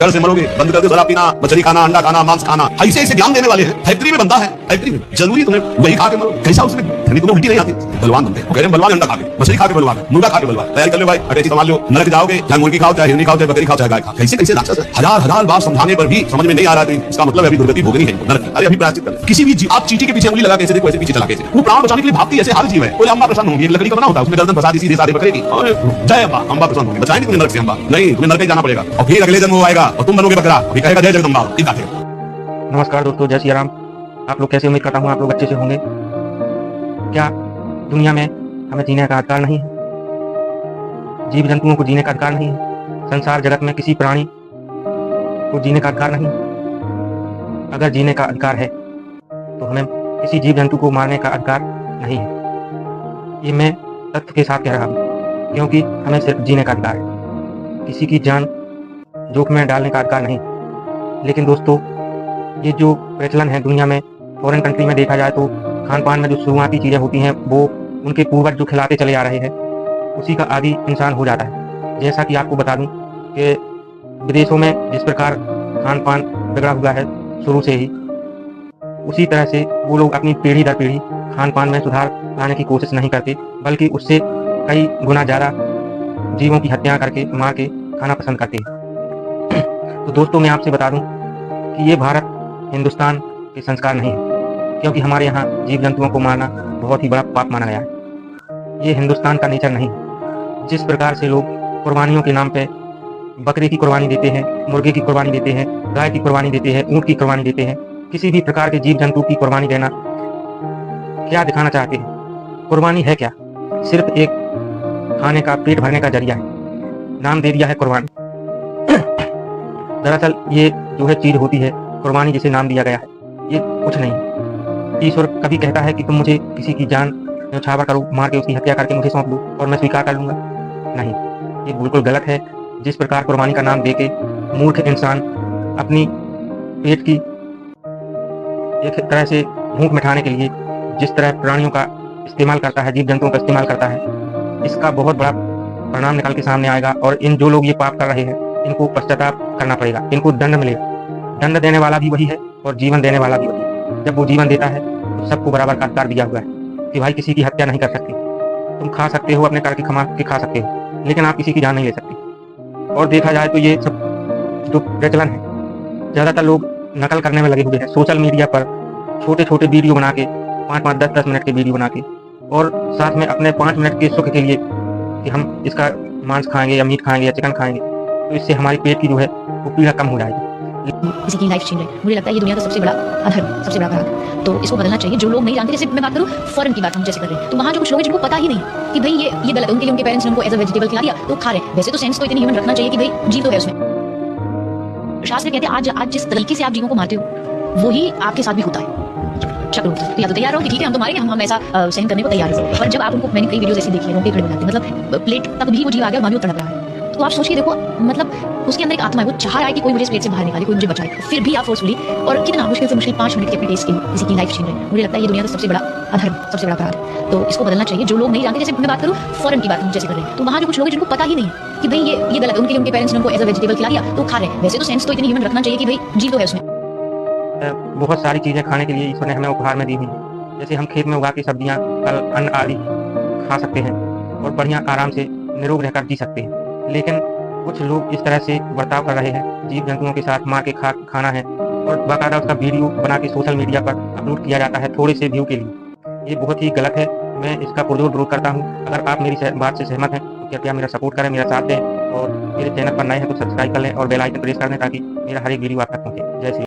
घर से मरोगे, बंद कर दो शराब पीना, मछली खाना, अंडा खाना, मांस खाना। ऐसे ऐसे ज्ञान देने वाले हैं। फैक्ट्री में बनता है, फैक्ट्री में जरूरी तुम्हें वही खा के मरो। कैसा उसमें तुम्हें उल्टी नहीं आती, बलवान बनते हैं। कह रहे हैं बलवान, अंडा खा के, मछली खा के बलवान, मुर्गा खा के बलवान। तैयारी कर लो भाई, अटैची संभाल लो, नरक जाओगे। चाहे मुर्गी खाओ, चाहे हिरनी खाओ, चाहे बकरी खाओ, चाहे गाय खाओ। कैसे कैसे राक्षस है। हजार हजार बार समझाने पर भी समझ में नहीं आ रहा है, इसका मतलब अभी दुर्गति भोगनी है नरक। अरे अभी प्रायश्चित कर। किसी भी आप चींटी के पीछे उंगली लगा कैसे देखो, ऐसे पीछे चला कैसे। वो प्राण बचाने के लिए भागती ऐसे हर जीव है। कोई अम्बा प्रसन्न होगी, लकड़ी का बना होता है, उसमें गर्दन फंसा दी सीधे साधे पकड़ेगी। जय अम्बा, अम्बा प्रसन्न होगी, बचाएंगे तुम्हें नरक से अम्बा। नहीं, तुम्हें नरक जाना पड़ेगा और फिर अगले जन्म वो आएगा और तुम बनोगे बकरा, फिर कहेगा जय जगदम्बा। नमस्कार दोस्तों, जय श्री राम। आप लोग कैसे? उम्मीद करता हूँ आप लोग अच्छे से होंगे। क्या दुनिया में हमें जीने का अधिकार नहीं है? जीव जंतुओं को जीने का अधिकार नहीं है? संसार जगत में किसी प्राणी को जीने का अधिकार नहीं? अगर जीने का अधिकार है तो हमें किसी जीव जंतु को मारने का अधिकार नहीं है। ये मैं तथ्य के साथ कह रहा हूँ, क्योंकि हमें सिर्फ जीने का अधिकार है, किसी की जान जोखिम में डालने का अधिकार नहीं। लेकिन दोस्तों, ये जो प्रचलन है दुनिया में, फॉरेन कंट्री में देखा जाए तो खान पान में जो शुरुआती चीज़ें होती हैं वो उनके पूर्वज जो खिलाते चले आ रहे हैं उसी का आदि इंसान हो जाता है। जैसा कि आपको बता दूं कि विदेशों में जिस प्रकार खान पान बिगड़ा हुआ है शुरू से ही, उसी तरह से वो लोग अपनी पीढ़ी दर पीढ़ी खान पान में सुधार लाने की कोशिश नहीं करते, बल्कि उससे कई गुना ज़्यादा जीवों की हत्या करके मार के खाना पसंद करते हैं। तो दोस्तों, मैं आपसे बता दूं कि ये भारत हिंदुस्तान के संस्कार नहीं है, क्योंकि हमारे यहाँ जीव जंतुओं को मारना बहुत ही बड़ा पाप माना गया है। ये हिंदुस्तान का नेचर नहीं। जिस प्रकार से लोग कुर्बानियों के नाम पे बकरे की कुर्बानी देते हैं, मुर्गे की कुर्बानी देते हैं, गाय की कुर्बानी देते हैं, ऊँट की कुर्बानी देते हैं, किसी भी प्रकार के जीव जंतु की कुर्बानी देना क्या दिखाना चाहते हैं? कुर्बानी है क्या? सिर्फ एक खाने का, पेट भरने का जरिया है। नाम दे दिया है कुर्बानी। दरअसल ये जो है चीज होती है कुर्बानी, जिसे नाम दिया गया है, ये कुछ नहीं। ईश्वर कभी कहता है कि तुम मुझे किसी की जान न्यौछावर करो, मार के उसकी हत्या करके मुझे सौंप दो और मैं स्वीकार कर लूंगा? नहीं, ये बिल्कुल गलत है। जिस प्रकार कुर्बानी का नाम देके मूर्ख इंसान अपनी पेट की एक तरह से भूख मिटाने के लिए जिस तरह प्राणियों का इस्तेमाल करता है, जीव जंतुओं का इस्तेमाल करता है, इसका बहुत बड़ा परिणाम निकल के सामने आएगा। और इन जो लोग ये पाप कर रहे हैं इनको पश्चाताप करना पड़ेगा, इनको दंड मिलेगा। दंड देने वाला भी वही है और जीवन देने वाला भी वही है। जब वो जीवन देता है तो सबको बराबर का अधिकार दिया हुआ है कि भाई किसी की हत्या नहीं कर सकते। तुम खा सकते हो, अपने करके कमा के खा सकते हो, लेकिन आप किसी की जान नहीं ले सकते। और देखा जाए तो ये सब जो प्रचलन है, ज़्यादातर लोग नकल करने में लगे हुए हैं। सोशल मीडिया पर छोटे छोटे वीडियो बना के, 5-5, 10-10 मिनट के वीडियो बना के, और साथ में अपने 5 मिनट के सुख के लिए कि हम इसका मांस खाएंगे या मीट खाएंगे या चिकन खाएंगे, तो इससे हमारी पेट की जो है वो पीड़ा कम हो जाएगी। किसी की लाइफ छीन रहे, मुझे लगता है ये दुनिया का सबसे बड़ा अधर्म, सबसे बड़ा अपराध। तो इसको बदलना चाहिए। जो लोग नहीं जानते, जैसे मैं बात करूं फॉरेन की बात हम जैसे कर रहे हैं, तो वहाँ जो कुछ लोग हैं जिनको पता ही नहीं कि भाई ये गलत है, उनके लिए उनके पेरेंट्स ने उनको एज अ वेजिटेबल खिला दिया तो खा रहे हैं। वैसे तो सेंस तो इतनी ह्यूमन रखना चाहिए कि भाई जीव तो है उसमें। शास्त्र कहते हैं आज जिस तरीके से आप जीवों को मारते हो वही आपके साथ भी होता है। चक्र तो या तो तैयार रहो कि ठीक है हम तो मारेंगे, हम ऐसा सहन करने को तैयार हैं। पर जब आप उनको, मैंने कई वीडियोस ऐसी देखी है, रोके खड़े बनाते, मतलब प्लेट तक भी वो जीव आ गया और वहाँ भी तड़प रहा है, तो आप सोच के देखो, मतलब उसके अंदर एक आत्मा है, वो चाह रहा है कि कोई मुझे इस प्लेट से बाहर निकाले, कोई मुझे बचाए, फिर भी आप फोर्सफुली और कितना मुश्किल से मुश्किल 5 मिनट के अपने टेस्ट के लिए किसी की लाइफ छीन रहे हैं। मुझे लगता है ये दुनिया का सबसे बड़ा अधर्म, सबसे बड़ा अपराध। तो इसको बदलना चाहिए। जो लोग नहीं जानते, जैसे मैं बात करूं फॉरेन की बात हम जैसे कर रहे हैं, तो वहाँ जो कुछ लोग हैं जिनको पता ही नहीं कि भाई ये गलत है, उनके लिए उनके पेरेंट्स ने उनको एज अ वेजिटेबल खिला दिया तो खा रहे हैं। वैसे तो सेंस तो इतनी ह्यूमन रखना चाहिए कि भाई जीव तो है उसमें। बहुत सारी चीज़ें खाने के लिए ईश्वर ने हमें उपहार में दी हुई हैं। जैसे हम खेत में उगा के सब्जियां, फल, अन्न आदि खा सकते हैं और बढ़िया आराम से निरोग रहकर जी सकते हैं। लेकिन कुछ लोग इस तरह से बर्ताव कर रहे हैं, जीव जंतुओं के साथ मार के खाना है और बाकायदा उसका वीडियो बना के सोशल मीडिया पर अपलोड किया जाता है थोड़े से व्यू के लिए। ये बहुत ही गलत है। मैं इसका पुरजोर विरोध करता हूँ। अगर आप मेरी बात से सहमत हैं तो कृपया मेरा सपोर्ट करें, मेरा साथ दें और मेरे चैनल पर नए हैं तो सब्सक्राइब कर लें और बेल आइकन प्रेस कर दें ताकि मेरा हर एक वीडियो आप तक पहुँचे। जय श्री